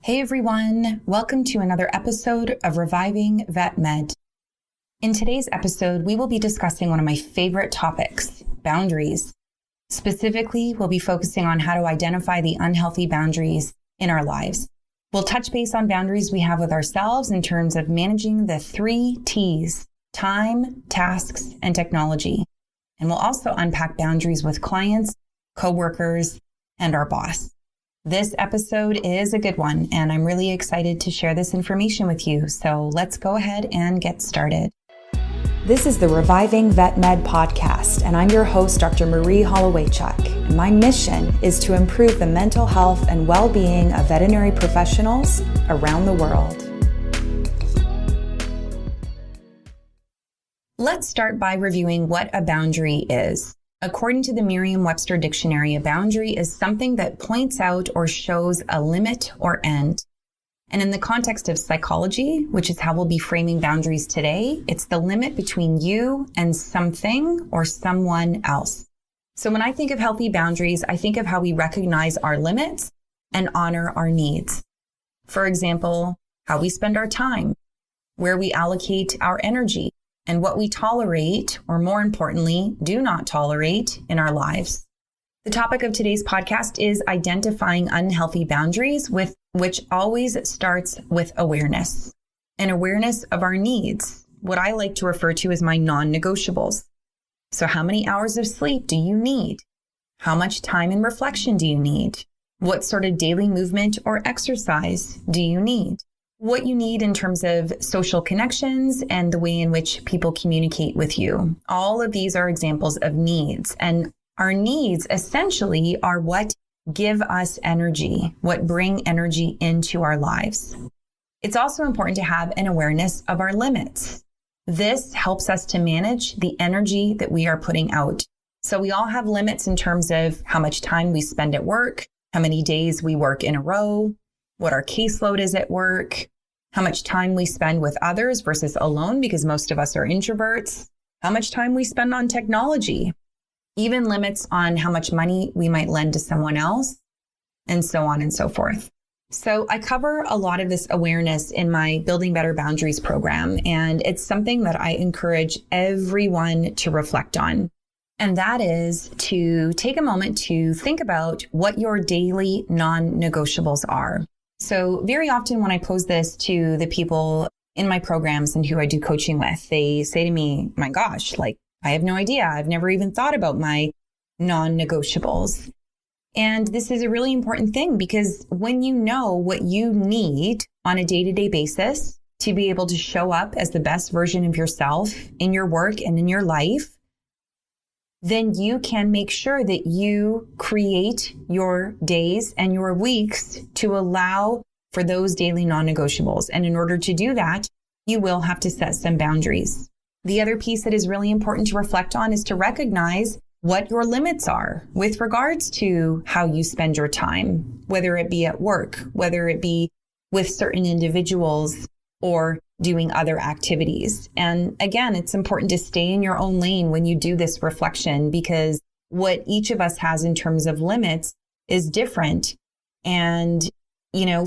Hey everyone, welcome to another episode of Reviving Vet Med. In today's episode, we will be discussing one of my favorite topics, boundaries. Specifically, we'll be focusing on how to identify the unhealthy boundaries in our lives. We'll touch base on boundaries we have with ourselves in terms of managing the 3 T's, time, tasks, and technology. And we'll also unpack boundaries with clients, coworkers, and our boss. This episode is a good one, and I'm really excited to share this information with you. So let's go ahead and get started. This is the Reviving Vet Med podcast, and I'm your host, Dr. Marie Hollowaychuk. And my mission is to improve the mental health and well-being of veterinary professionals around the world. Let's start by reviewing what a boundary is. According to the Merriam-Webster dictionary, a boundary is something that points out or shows a limit or end. And in the context of psychology, which is how we'll be framing boundaries today, it's the limit between you and something or someone else. So when I think of healthy boundaries, I think of how we recognize our limits and honor our needs. For example, how we spend our time, where we allocate our energy, and what we tolerate, or more importantly, do not tolerate in our lives. The topic of today's podcast is identifying unhealthy boundaries, which always starts with awareness. An awareness of our needs, what I like to refer to as my non-negotiables. So how many hours of sleep do you need? How much time and reflection do you need? What sort of daily movement or exercise do you need? What you need in terms of social connections and the way in which people communicate with you. All of these are examples of needs. And our needs essentially are what give us energy, what bring energy into our lives. It's also important to have an awareness of our limits. This helps us to manage the energy that we are putting out. So we all have limits in terms of how much time we spend at work, how many days we work in a row, what our caseload is at work, how much time we spend with others versus alone because most of us are introverts, how much time we spend on technology, even limits on how much money we might lend to someone else, and so on and so forth. So I cover a lot of this awareness in my Building Better Boundaries program, and it's something that I encourage everyone to reflect on. And that is to take a moment to think about what your daily non-negotiables are. So very often when I pose this to the people in my programs and who I do coaching with, they say to me, my gosh, I have no idea. I've never even thought about my non-negotiables. And this is a really important thing because when you know what you need on a day-to-day basis to be able to show up as the best version of yourself in your work and in your life, then you can make sure that you create your days and your weeks to allow for those daily non-negotiables. And in order to do that, you will have to set some boundaries. The other piece that is really important to reflect on is to recognize what your limits are with regards to how you spend your time, whether it be at work, whether it be with certain individuals or doing other activities. And again, it's important to stay in your own lane when you do this reflection because what each of us has in terms of limits is different. And,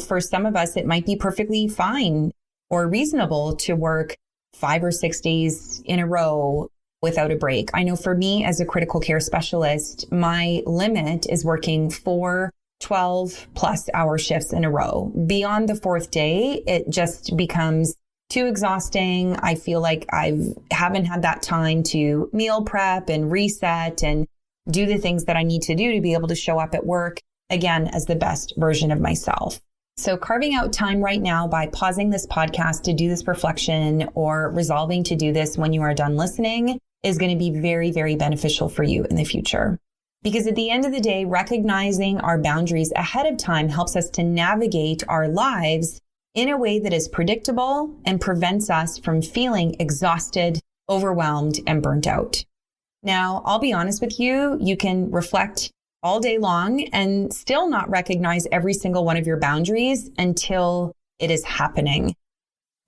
for some of us, it might be perfectly fine or reasonable to work 5 or 6 days in a row without a break. I know for me as a critical care specialist, my limit is working 4 12 plus hour shifts in a row. Beyond the 4th day, it just becomes too exhausting. I feel like I haven't had that time to meal prep and reset and do the things that I need to do to be able to show up at work, again, as the best version of myself. So carving out time right now by pausing this podcast to do this reflection or resolving to do this when you are done listening is going to be very, very beneficial for you in the future. Because at the end of the day, recognizing our boundaries ahead of time helps us to navigate our lives in a way that is predictable and prevents us from feeling exhausted, overwhelmed, and burnt out. Now, I'll be honest with you, you can reflect all day long and still not recognize every single one of your boundaries until it is happening.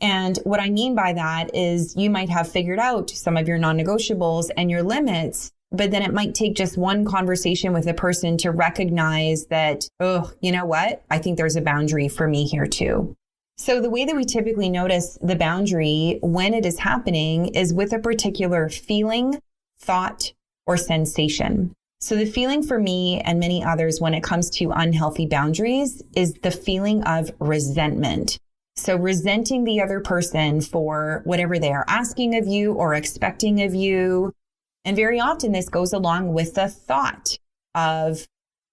And what I mean by that is you might have figured out some of your non-negotiables and your limits but then it might take just one conversation with a person to recognize that, oh, you know what? I think there's a boundary for me here too. So the way that we typically notice the boundary when it is happening is with a particular feeling, thought, or sensation. So the feeling for me and many others when it comes to unhealthy boundaries is the feeling of resentment. So resenting the other person for whatever they are asking of you or expecting of you. And very often this goes along with the thought of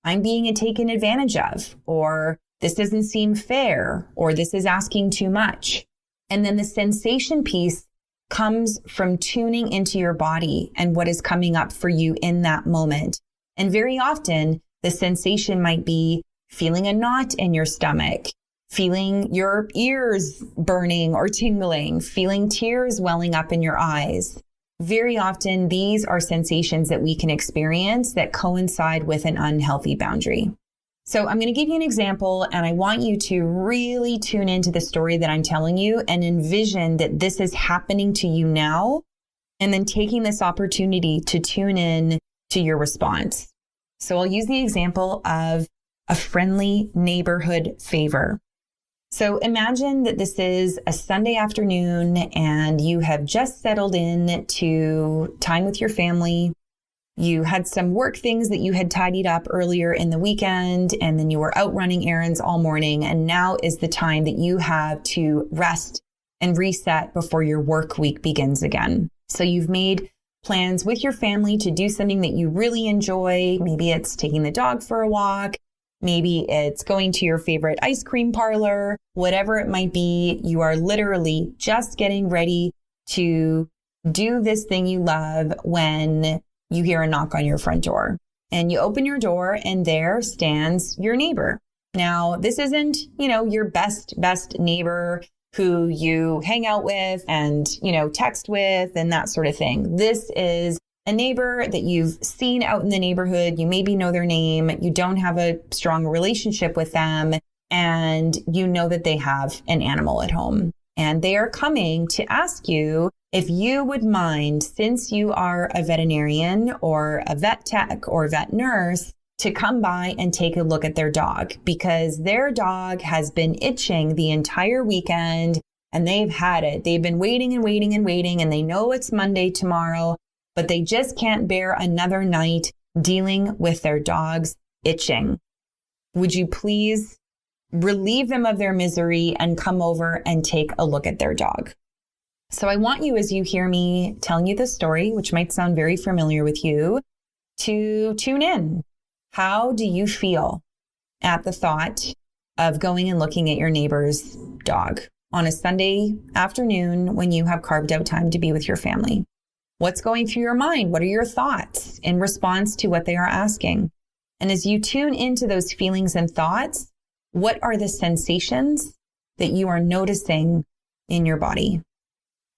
I'm being taken advantage of, or this doesn't seem fair, or this is asking too much. And then the sensation piece comes from tuning into your body and what is coming up for you in that moment. And very often the sensation might be feeling a knot in your stomach, feeling your ears burning or tingling, feeling tears welling up in your eyes. Very often these are sensations that we can experience that coincide with an unhealthy boundary. So I'm going to give you an example, and I want you to really tune into the story that I'm telling you and envision that this is happening to you now, and then taking this opportunity to tune in to your response. So I'll use the example of a friendly neighborhood favor. So imagine that this is a Sunday afternoon and you have just settled in to time with your family. You had some work things that you had tidied up earlier in the weekend, and then you were out running errands all morning. And now is the time that you have to rest and reset before your work week begins again. So you've made plans with your family to do something that you really enjoy. Maybe it's taking the dog for a walk. Maybe it's going to your favorite ice cream parlor, whatever it might be. You are literally just getting ready to do this thing you love when you hear a knock on your front door, and you open your door and there stands your neighbor. Now, this isn't, your best neighbor who you hang out with and, text with and that sort of thing. This is a neighbor that you've seen out in the neighborhood. You maybe know their name. You don't have a strong relationship with them, and you know that they have an animal at home. And they are coming to ask you if you would mind, since you are a veterinarian or a vet tech or vet nurse, to come by and take a look at their dog, because their dog has been itching the entire weekend and they've had it. They've been waiting and waiting and waiting, and they know it's Monday tomorrow, but they just can't bear another night dealing with their dog's itching. Would you please relieve them of their misery and come over and take a look at their dog? So I want you, as you hear me telling you this story, which might sound very familiar with you, to tune in. How do you feel at the thought of going and looking at your neighbor's dog on a Sunday afternoon when you have carved out time to be with your family? What's going through your mind? What are your thoughts in response to what they are asking? And as you tune into those feelings and thoughts, what are the sensations that you are noticing in your body?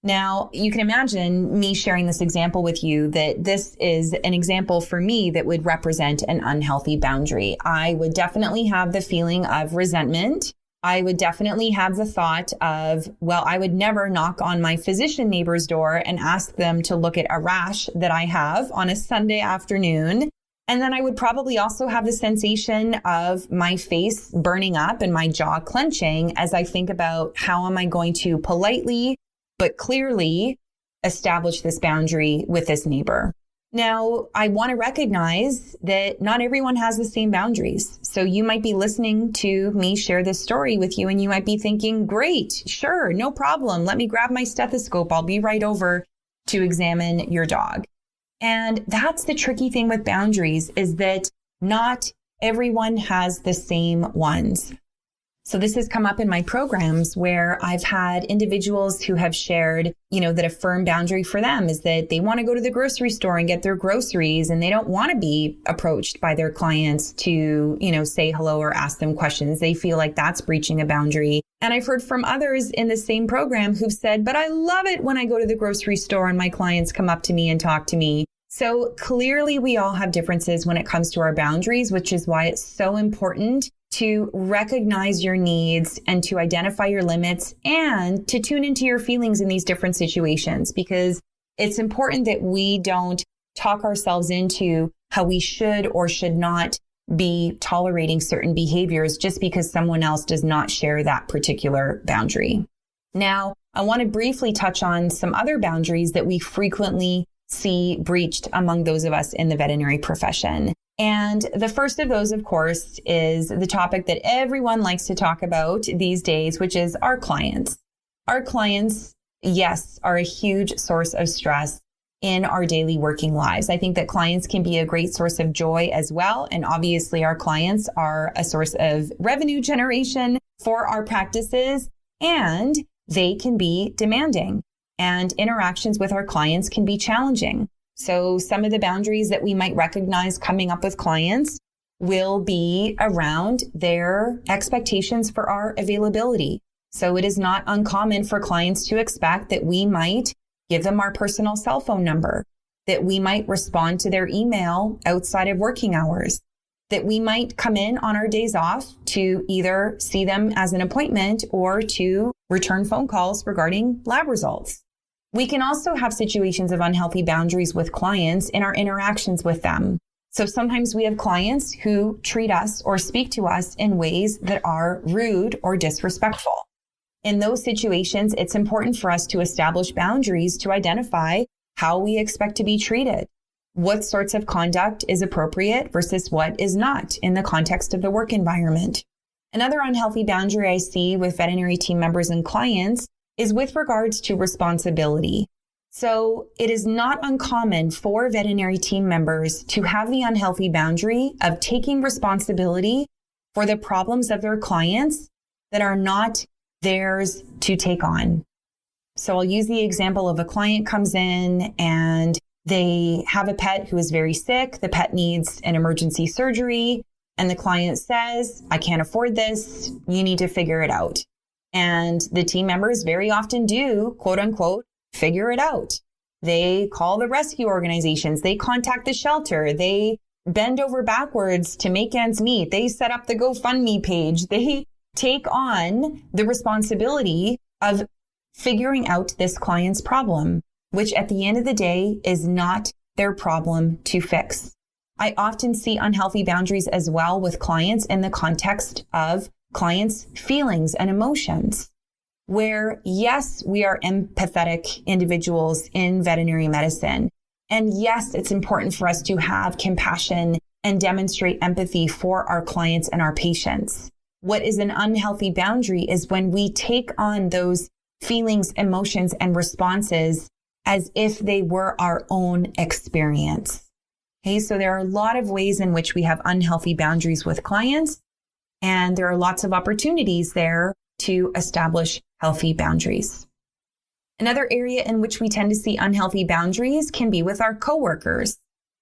Now, you can imagine me sharing this example with you, that this is an example for me that would represent an unhealthy boundary. I would definitely have the feeling of resentment. I would definitely have the thought of, well, I would never knock on my physician neighbor's door and ask them to look at a rash that I have on a Sunday afternoon. And then I would probably also have the sensation of my face burning up and my jaw clenching as I think about how am I going to politely but clearly establish this boundary with this neighbor. Now, I want to recognize that not everyone has the same boundaries. So you might be listening to me share this story with you, and you might be thinking, great, sure, no problem. Let me grab my stethoscope. I'll be right over to examine your dog. And that's the tricky thing with boundaries, is that not everyone has the same ones. So this has come up in my programs where I've had individuals who have shared, that a firm boundary for them is that they want to go to the grocery store and get their groceries, and they don't want to be approached by their clients to, say hello or ask them questions. They feel like that's breaching a boundary. And I've heard from others in the same program who've said, but I love it when I go to the grocery store and my clients come up to me and talk to me. So clearly we all have differences when it comes to our boundaries, which is why it's so important to recognize your needs and to identify your limits and to tune into your feelings in these different situations, because it's important that we don't talk ourselves into how we should or should not be tolerating certain behaviors just because someone else does not share that particular boundary. Now, I want to briefly touch on some other boundaries that we frequently see breached among those of us in the veterinary profession. And the first of those, of course, is the topic that everyone likes to talk about these days, which is our clients. Our clients, yes, are a huge source of stress in our daily working lives. I think that clients can be a great source of joy as well. And obviously our clients are a source of revenue generation for our practices, and they can be demanding, and interactions with our clients can be challenging. So some of the boundaries that we might recognize coming up with clients will be around their expectations for our availability. So it is not uncommon for clients to expect that we might give them our personal cell phone number, that we might respond to their email outside of working hours, that we might come in on our days off to either see them as an appointment or to return phone calls regarding lab results. We can also have situations of unhealthy boundaries with clients in our interactions with them. So sometimes we have clients who treat us or speak to us in ways that are rude or disrespectful. In those situations, it's important for us to establish boundaries to identify how we expect to be treated, what sorts of conduct is appropriate versus what is not in the context of the work environment. Another unhealthy boundary I see with veterinary team members and clients is with regards to responsibility. So it is not uncommon for veterinary team members to have the unhealthy boundary of taking responsibility for the problems of their clients that are not theirs to take on. So I'll use the example of a client comes in and they have a pet who is very sick. The pet needs an emergency surgery. And the client says, I can't afford this. You need to figure it out. And the team members very often do, quote unquote, figure it out. They call the rescue organizations. They contact the shelter. They bend over backwards to make ends meet. They set up the GoFundMe page. They take on the responsibility of figuring out this client's problem, which at the end of the day is not their problem to fix. I often see unhealthy boundaries as well with clients in the context of clients' feelings and emotions, where yes, we are empathetic individuals in veterinary medicine. And yes, it's important for us to have compassion and demonstrate empathy for our clients and our patients. What is an unhealthy boundary is when we take on those feelings, emotions, and responses as if they were our own experience. Okay, so there are a lot of ways in which we have unhealthy boundaries with clients, and there are lots of opportunities there to establish healthy boundaries. Another area in which we tend to see unhealthy boundaries can be with our coworkers.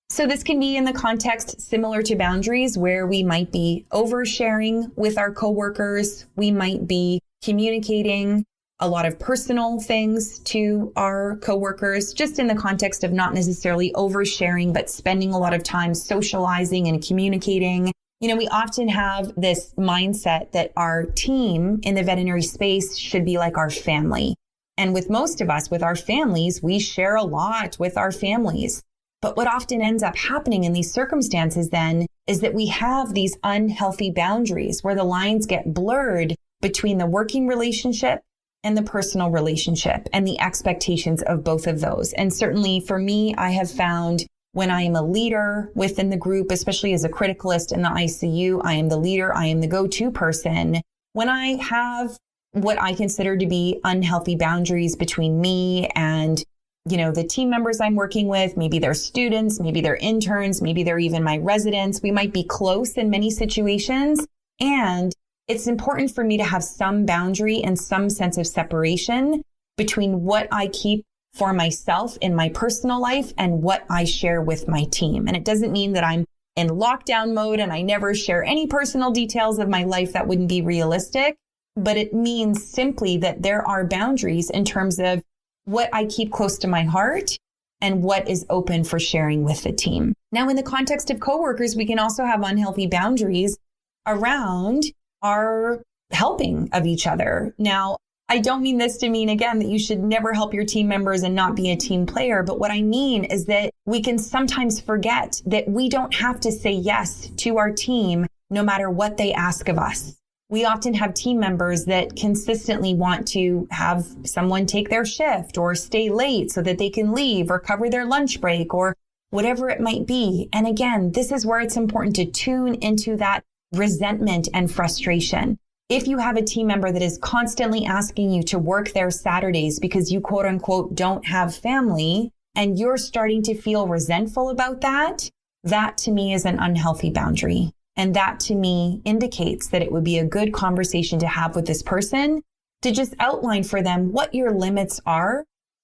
So this can be in the context similar to boundaries where we might be oversharing with our coworkers. We might be communicating a lot of personal things to our coworkers, just in the context of not necessarily oversharing, but spending a lot of time socializing and communicating. You know, we often have this mindset that our team in the veterinary space should be like our family. And with most of us, with our families, we share a lot with our families. But what often ends up happening in these circumstances then is that we have these unhealthy boundaries where the lines get blurred between the working relationship and the personal relationship and the expectations of both of those. And certainly for me, I have found when I am a leader within the group, especially as a criticalist in the ICU, I am the leader, I am the go-to person. When I have what I consider to be unhealthy boundaries between me and, you know, the team members I'm working with, maybe they're students, maybe they're interns, maybe they're even my residents, we might be close in many situations. And it's important for me to have some boundary and some sense of separation between what I keep for myself in my personal life and what I share with my team. And it doesn't mean that I'm in lockdown mode and I never share any personal details of my life. That wouldn't be realistic. But it means simply that there are boundaries in terms of what I keep close to my heart and what is open for sharing with the team. Now, in the context of coworkers, we can also have unhealthy boundaries around our helping of each other. Now, I don't mean this to mean, again, that you should never help your team members and not be a team player. But what I mean is that we can sometimes forget that we don't have to say yes to our team no matter what they ask of us. We often have team members that consistently want to have someone take their shift or stay late so that they can leave or cover their lunch break or whatever it might be. And again, this is where it's important to tune into that resentment and frustration. If you have a team member that is constantly asking you to work their Saturdays because you quote unquote don't have family and you're starting to feel resentful about that, that to me is an unhealthy boundary. And that to me indicates that it would be a good conversation to have with this person to just outline for them what your limits are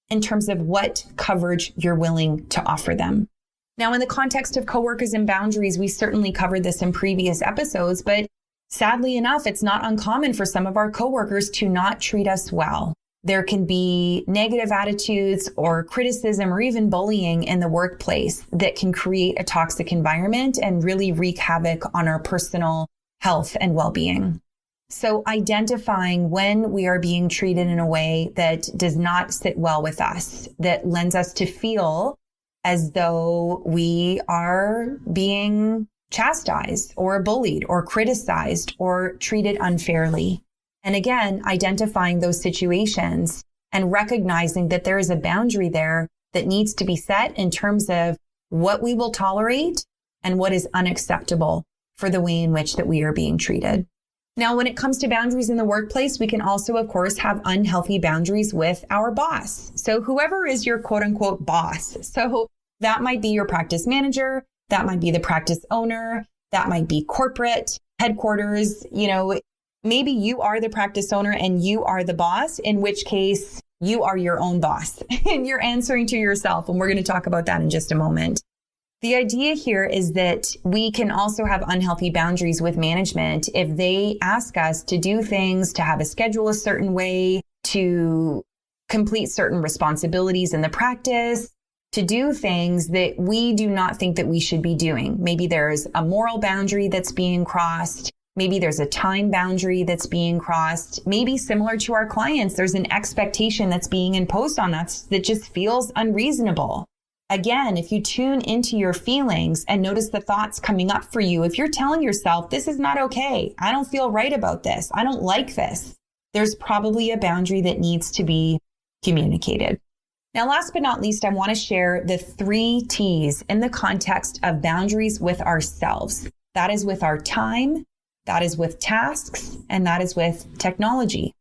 in terms of what coverage you're willing to offer them. Now, in the context of coworkers and boundaries, we certainly covered this in previous episodes, but sadly enough, it's not uncommon for some of our coworkers to not treat us well. There can be negative attitudes or criticism or even bullying in the workplace that can create a toxic environment and really wreak havoc on our personal health and well-being. So identifying when we are being treated in a way that does not sit well with us, that lends us to feel as though we are being chastised or bullied or criticized or treated unfairly. And again, identifying those situations and recognizing that there is a boundary there that needs to be set in terms of what we will tolerate and what is unacceptable for the way in which that we are being treated. Now, when it comes to boundaries in the workplace, we can also, of course, have unhealthy boundaries with our boss. So whoever is your quote unquote boss. So that might be your practice manager. That might be the practice owner. That might be corporate headquarters. Maybe you are the practice owner and you are the boss, in which case you are your own boss and you're answering to yourself. And we're going to talk about that in just a moment. The idea here is that we can also have unhealthy boundaries with management if they ask us to do things, to have a schedule a certain way, to complete certain responsibilities in the practice, to do things that we do not think that we should be doing. Maybe there's a moral boundary that's being crossed. Maybe there's a time boundary that's being crossed. Maybe similar to our clients, there's an expectation that's being imposed on us that just feels unreasonable. Again, if you tune into your feelings and notice the thoughts coming up for you, if you're telling yourself, this is not okay, I don't feel right about this, I don't like this, there's probably a boundary that needs to be communicated. Now, last but not least, I want to share the 3 T's in the context of boundaries with ourselves. That is with our time, that is with tasks, and that is with technology.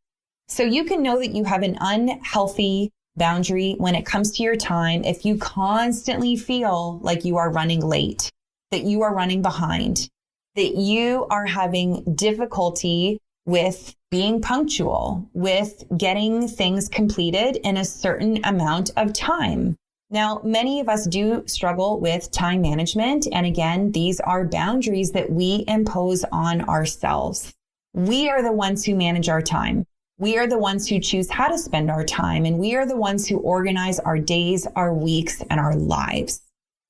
So you can know that you have an unhealthy boundary when it comes to your time if you constantly feel like you are running late, that you are running behind, that you are having difficulty with being punctual, with getting things completed in a certain amount of time. Now, many of us do struggle with time management. And again, these are boundaries that we impose on ourselves. We are the ones who manage our time. We are the ones who choose how to spend our time. And we are the ones who organize our days, our weeks, and our lives.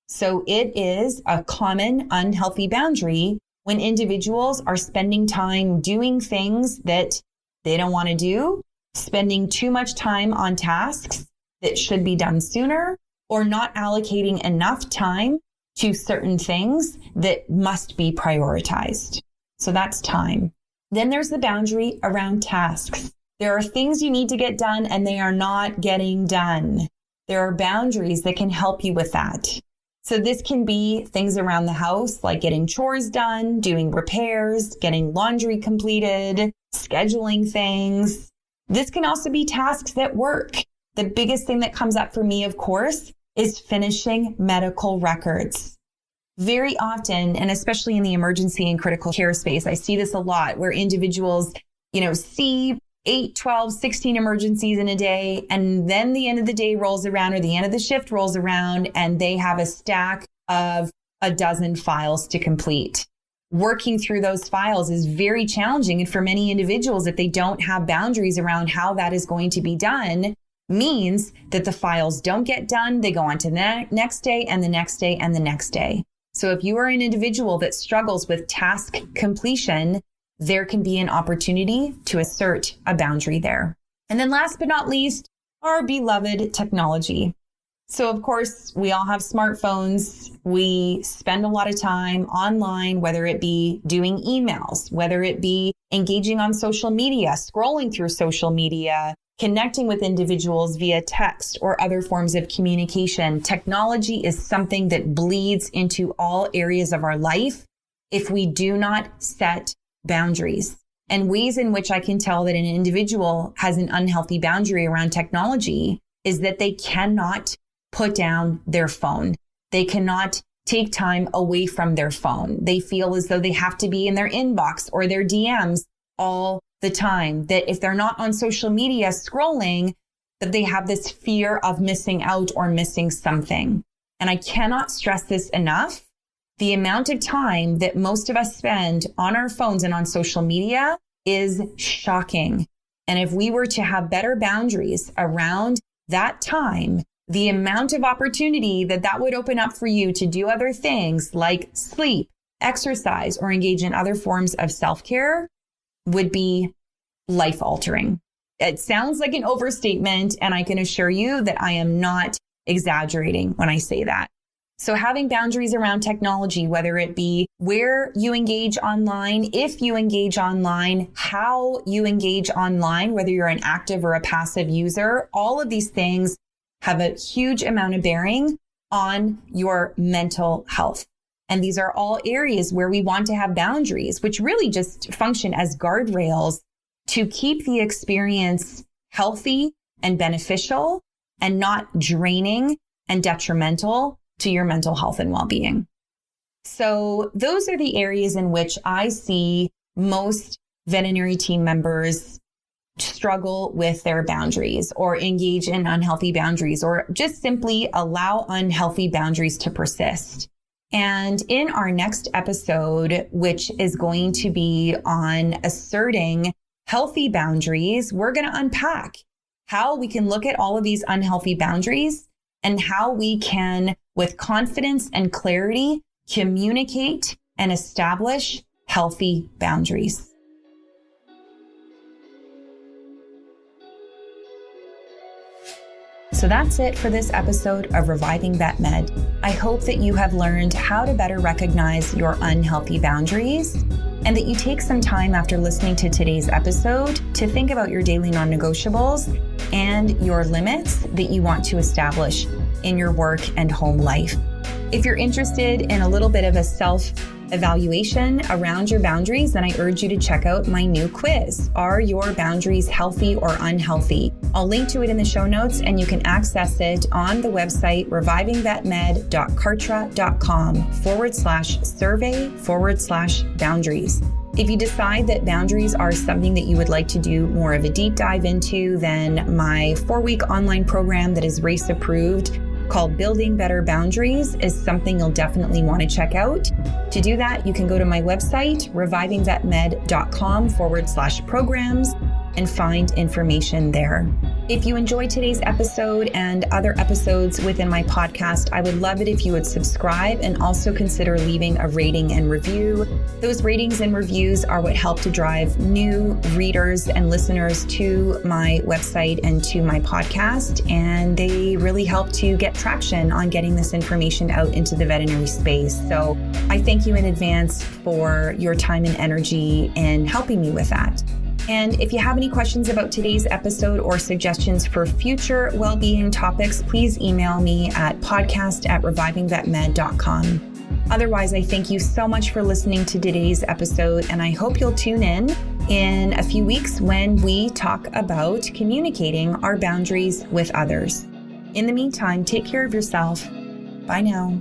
So it is a common unhealthy boundary when individuals are spending time doing things that they don't want to do, spending too much time on tasks that should be done sooner, or not allocating enough time to certain things that must be prioritized. So that's time. Then there's the boundary around tasks. There are things you need to get done and they are not getting done. There are boundaries that can help you with that. So this can be things around the house, like getting chores done, doing repairs, getting laundry completed, scheduling things. This can also be tasks at work. The biggest thing that comes up for me, of course, is finishing medical records. Very often, and especially in the emergency and critical care space, I see this a lot where individuals, see 8, 12, 16 emergencies in a day. And then the end of the day rolls around or the end of the shift rolls around and they have a stack of a dozen files to complete. Working through those files is very challenging. And for many individuals, if they don't have boundaries around how that is going to be done, means that the files don't get done. They go on to the next day and the next day and the next day. So if you are an individual that struggles with task completion, there can be an opportunity to assert a boundary there. And then last but not least, our beloved technology. So of course, we all have smartphones. We spend a lot of time online, whether it be doing emails, whether it be engaging on social media, scrolling through social media, connecting with individuals via text or other forms of communication. Technology is something that bleeds into all areas of our life if we do not set boundaries. And ways in which I can tell that an individual has an unhealthy boundary around technology is that they cannot put down their phone. They cannot take time away from their phone. They feel as though they have to be in their inbox or their DMs all the time, that if they're not on social media scrolling, that they have this fear of missing out or missing something. And I cannot stress this enough. The amount of time that most of us spend on our phones and on social media is shocking. And if we were to have better boundaries around that time, the amount of opportunity that would open up for you to do other things like sleep, exercise, or engage in other forms of self-care would be life-altering. It sounds like an overstatement, and I can assure you that I am not exaggerating when I say that. So having boundaries around technology, whether it be where you engage online, if you engage online, how you engage online, whether you're an active or a passive user, all of these things have a huge amount of bearing on your mental health. And these are all areas where we want to have boundaries, which really just function as guardrails to keep the experience healthy and beneficial and not draining and detrimental to your mental health and well-being. So those are the areas in which I see most veterinary team members struggle with their boundaries or engage in unhealthy boundaries or just simply allow unhealthy boundaries to persist. And in our next episode, which is going to be on asserting healthy boundaries, we're going to unpack how we can look at all of these unhealthy boundaries and how we can, with confidence and clarity, communicate and establish healthy boundaries. So that's it for this episode of Reviving Vet Med. I hope that you have learned how to better recognize your unhealthy boundaries and that you take some time after listening to today's episode to think about your daily non-negotiables and your limits that you want to establish in your work and home life. If you're interested in a little bit of a self-evaluation around your boundaries, then I urge you to check out my new quiz. Are your boundaries healthy or unhealthy? I'll link to it in the show notes, and you can access it on the website revivingvetmed.kartra.com/survey/boundaries. If you decide that boundaries are something that you would like to do more of a deep dive into, then my 4-week online program that is RACE approved called Building Better Boundaries is something you'll definitely want to check out. To do that, you can go to my website, revivingvetmed.com/programs, and find information there. If you enjoyed today's episode and other episodes within my podcast, I would love it if you would subscribe and also consider leaving a rating and review. Those ratings and reviews are what help to drive new readers and listeners to my website and to my podcast, and they really help to get traction on getting this information out into the veterinary space. So I thank you in advance for your time and energy in helping me with that. And if you have any questions about today's episode or suggestions for future well-being topics, please email me at podcast@revivingvetmed.com. Otherwise, I thank you so much for listening to today's episode, and I hope you'll tune in a few weeks when we talk about communicating our boundaries with others. In the meantime, take care of yourself. Bye now.